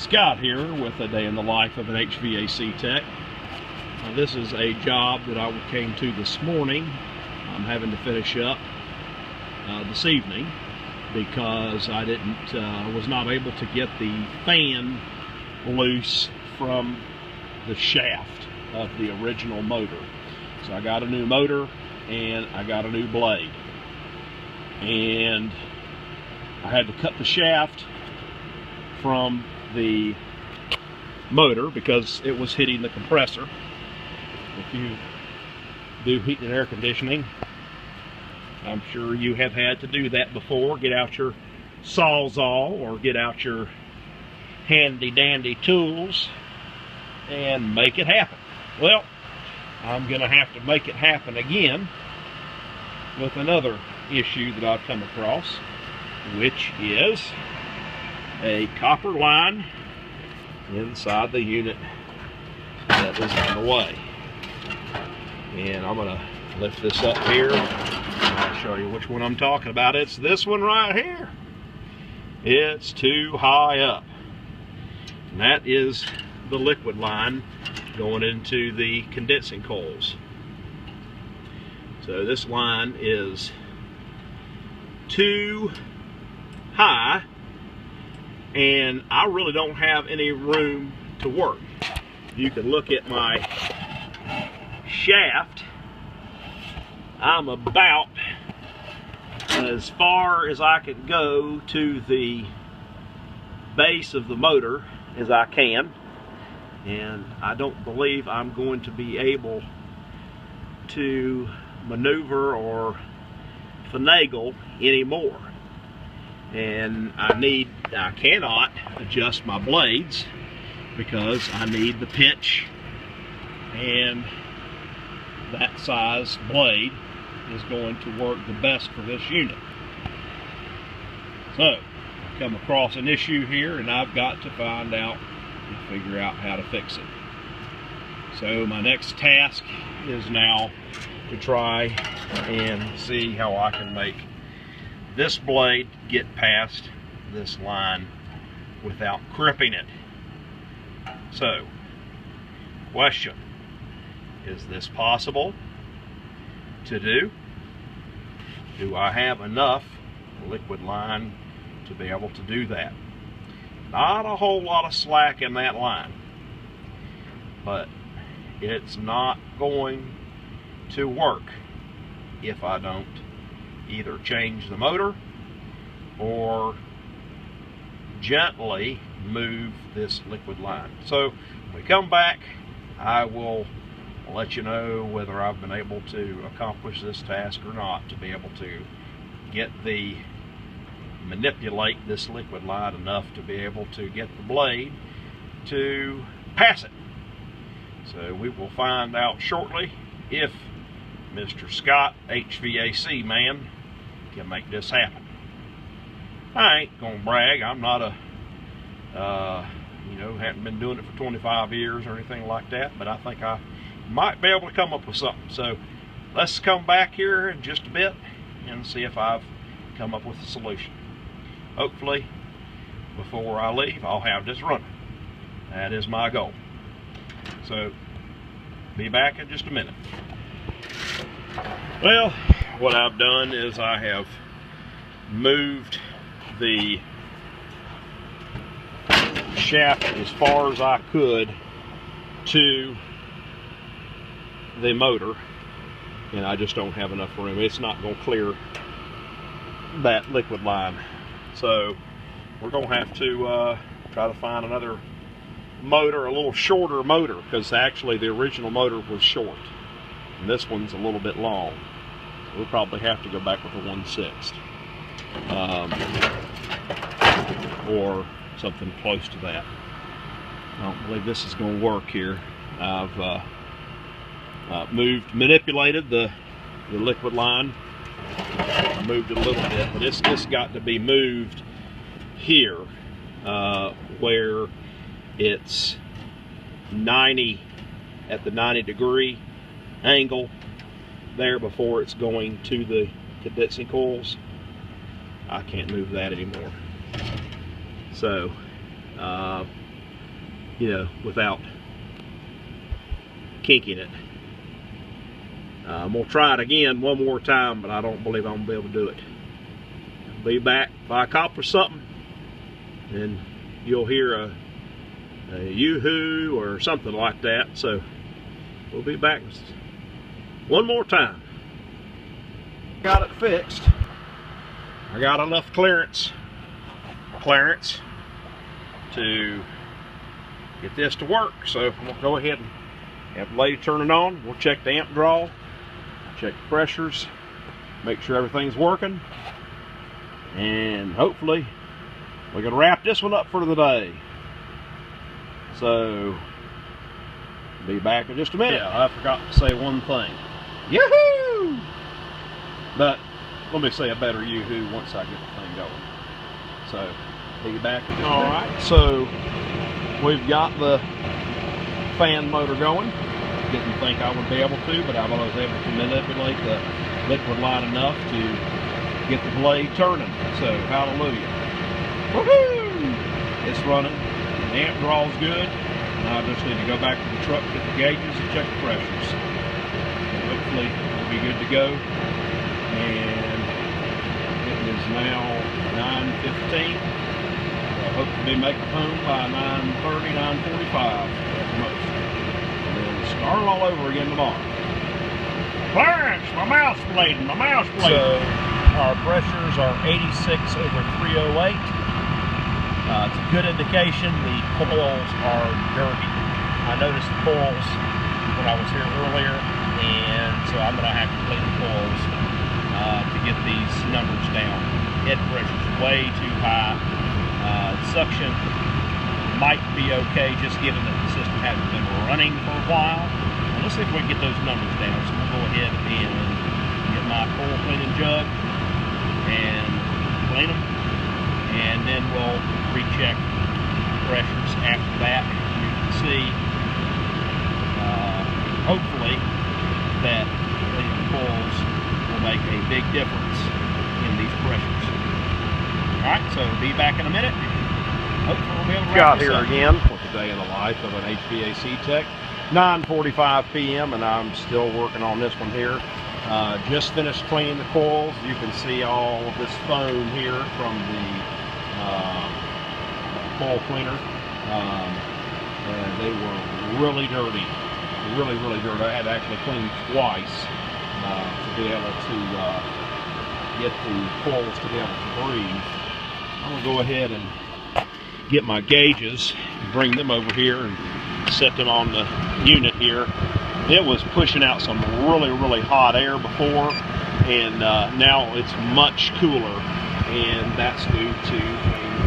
Scott here with a day in the life of an HVAC tech. This is a job that I came to this morning. I'm having to finish up this evening because I was not able to get the fan loose from the shaft of the original motor. So I got a new motor and I got a new blade, and I had to cut the shaft from the motor because it was hitting the compressor. If you do heat and air conditioning, I'm sure you have had to do that before. Get out your Sawzall or get out your handy dandy tools and make it happen. Well, I'm gonna have to make it happen again with another issue that I've come across, which is a copper line inside the unit that is on the way. And I'm gonna lift this up here and I'll show you which one I'm talking about. It's this one right here. It's too high up. And that is the liquid line going into the condensing coils. So this line is too high, and I really don't have any room to work. You can look at my shaft. I'm about as far as I can go to the base of the motor as I can, and I don't believe I'm going to be able to maneuver or finagle anymore. And I cannot adjust my blades because I need the pitch, and that size blade is going to work the best for this unit. So I've come across an issue here and I've got to find out and figure out how to fix it. So my next task is now to try and see how I can make this blade get past this line without crimping it. So, question, is this possible to do? Do I have enough liquid line to be able to do that? Not a whole lot of slack in that line, but it's not going to work if I don't either change the motor or gently move this liquid line. So when we come back, I will let you know whether I've been able to accomplish this task or not, to be able to manipulate this liquid line enough to be able to get the blade to pass it. So we will find out shortly if Mr. Scott, HVAC man, can make this happen. I ain't gonna brag. I'm not haven't been doing it for 25 years or anything like that, but I think I might be able to come up with something. So let's come back here in just a bit and see if I've come up with a solution. Hopefully, before I leave, I'll have this running. That is my goal. So, be back in just a minute. Well, what I've done is I have moved the shaft as far as I could to the motor, and I just don't have enough room. It's not going to clear that liquid line. So we're going to have to try to find another motor, a little shorter motor, because actually the original motor was short and this one's a little bit long. We'll probably have to go back with a 1/6 or something close to that. I don't believe this is going to work here. I've manipulated the liquid line. I moved it a little bit, but it's just got to be moved here where it's 90 at the 90-degree angle there before it's going to the condensing coils. I can't move that anymore. So you know, without kinking it. I'm gonna try it again one more time, but I don't believe I'm gonna be able to do it. I'll be back if I accomplish something, and you'll hear a yoo-hoo or something like that. So we'll be back one more time. Got it fixed. I got enough clearance to get this to work. So we'll go ahead and have the lady turn it on. We'll check the amp draw, check the pressures, make sure everything's working, and hopefully we can wrap this one up for the day. So be back in just a minute. Yeah, I forgot to say one thing. Yoo-hoo! But let me say a better yoo-hoo once I get the thing going. So be back in just a minute. All right, so we've got the fan motor going. Didn't think I would be able to, but I was able to manipulate the liquid line enough to get the blade turning. So hallelujah. Woohoo! It's running. The amp draw is good. Now I just need to go back to the truck, get the gauges, and check the pressures. And hopefully we'll be good to go. And it is now 9:15. I hope to be making home by 9:30, 9:45 at the most. And then start all over again tomorrow. Clarence, my mouse bleeding, my mouse bleeding. So our pressures are 86/308. It's a good indication the coils are dirty. I noticed the coils when I was here earlier, and so I'm going to have to clean the coils to get these numbers down. Head pressure's way too high. Suction might be okay, just given that the system hasn't been running for a while. And let's see if we can get those numbers down. So we'll go ahead and get my coil cleaning jug and clean them, and then we'll recheck pressures after that. You can see, hopefully, that cleaning the coils will make a big difference in these pressures. Alright, so be back in a minute. Hopefully we'll be able to wrap this up. Got here again with the day in the life of an HVAC tech. 9:45 p.m. and I'm still working on this one here. Just finished cleaning the coils. You can see all of this foam here from the coil cleaner. And they were really dirty. Really dirty. I had to actually clean twice to be able to get the coils to be able to breathe. I'm going to go ahead and get my gauges, bring them over here and set them on the unit here. It was pushing out some really hot air before, and now it's much cooler, and that's due to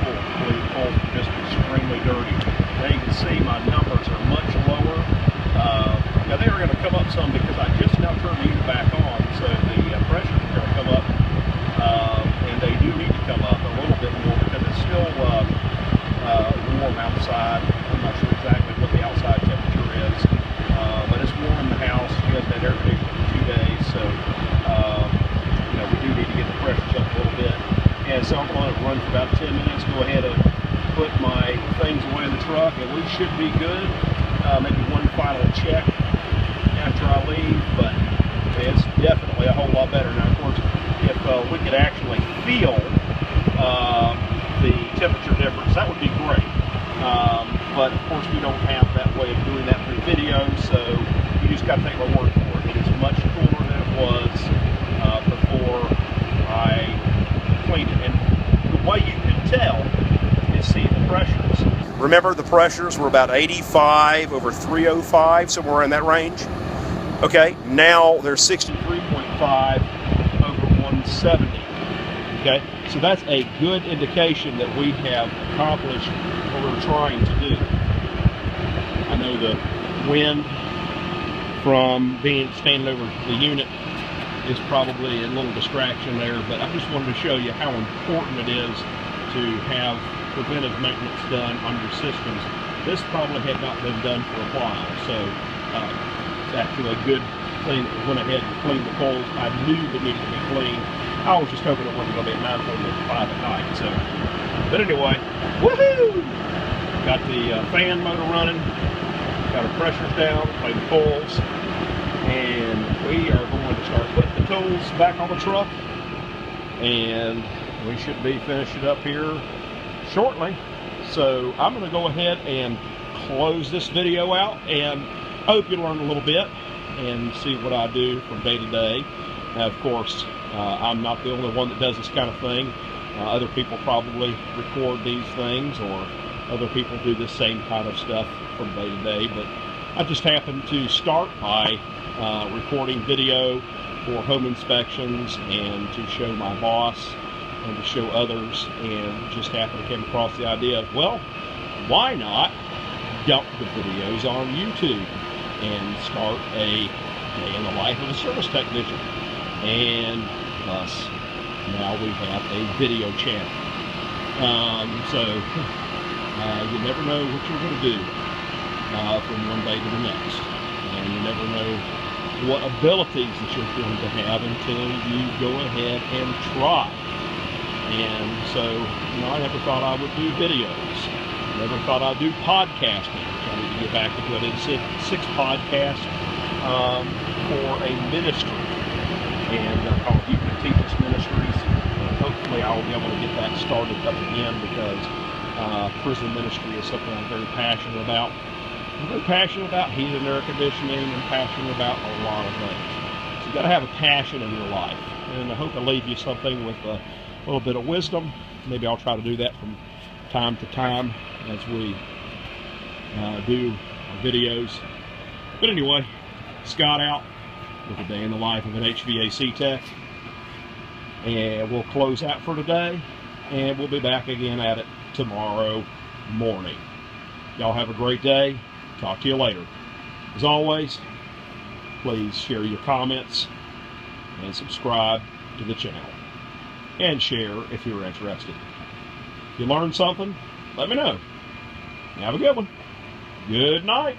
the coils are just extremely dirty. Now you can see my numbers are much lower. Now they are going to come up some because I just now turned the unit back on, so the pressure is going to come up, and they do need to come up a little bit more because it's still warm outside. I'm not sure exactly what the outside temperature is, but it's warm in the house. We have that air conditioning for 2 days, so you know, we do need to get the pressures up a little bit. And so I'm going to run for about 10 minutes. Go ahead and put my things away in the truck, and we should be good. Maybe one final check after I leave, but it's definitely a whole lot better. Now, of course, if we could actually feel the temperature difference, that would be great. But of course, we don't have that way of doing that through video, so you just got to take my word for it. It is much cooler than it was before I cleaned it. And the way you can tell is see the pressures. Remember, the pressures were about 85/305, somewhere in that range. Okay, now they're 63.5 over 170. Okay, so that's a good indication that we have accomplished what we're trying to do. I know the wind from standing over the unit is probably a little distraction there, but I just wanted to show you how important it is to have preventive maintenance done on your systems. This probably had not been done for a while, so it's actually a good thing that we went ahead and cleaned the coils. I knew they needed to be cleaned. I was just hoping it wasn't going to be at 9:45 at night. So, but anyway, woohoo! Got the fan motor running, got our pressures down, play the pulls, and we are going to start putting the tools back on the truck, and we should be finishing up here shortly. So I'm going to go ahead and close this video out, and I hope you learn a little bit and see what I do from day to day. Now, of course, I'm not the only one that does this kind of thing. Other people probably record these things, or other people do the same kind of stuff from day to day, but I just happened to start by recording video for home inspections and to show my boss and to show others, and just happened to come across the idea of, well, why not dump the videos on YouTube and start a day in the life of a service technician? And thus, now we have a video channel. You never know what you're going to do from one day to the next, and you never know what abilities that you're going to have until you go ahead and try. And so, I never thought I would do videos. Never thought I'd do podcasting. I need to get back to doing 6 podcasts for a ministry, and called You Can Teach Us Ministries. Hopefully I will be able to get that started up again, because prison ministry is something I'm very passionate about. I'm very passionate about heating and air conditioning, and passionate about a lot of things. So you got to have a passion in your life, and I hope I leave you something with a little bit of wisdom. Maybe I'll try to do that from time to time as we do our videos. But anyway, Scott out with a day in the life of an HVAC tech, and we'll close out for today, and we'll be back again at it tomorrow morning. Y'all have a great day. Talk to you later. As always, please share your comments and subscribe to the channel, and share if you're interested. If you learned something, let me know. Have a good one. Good night.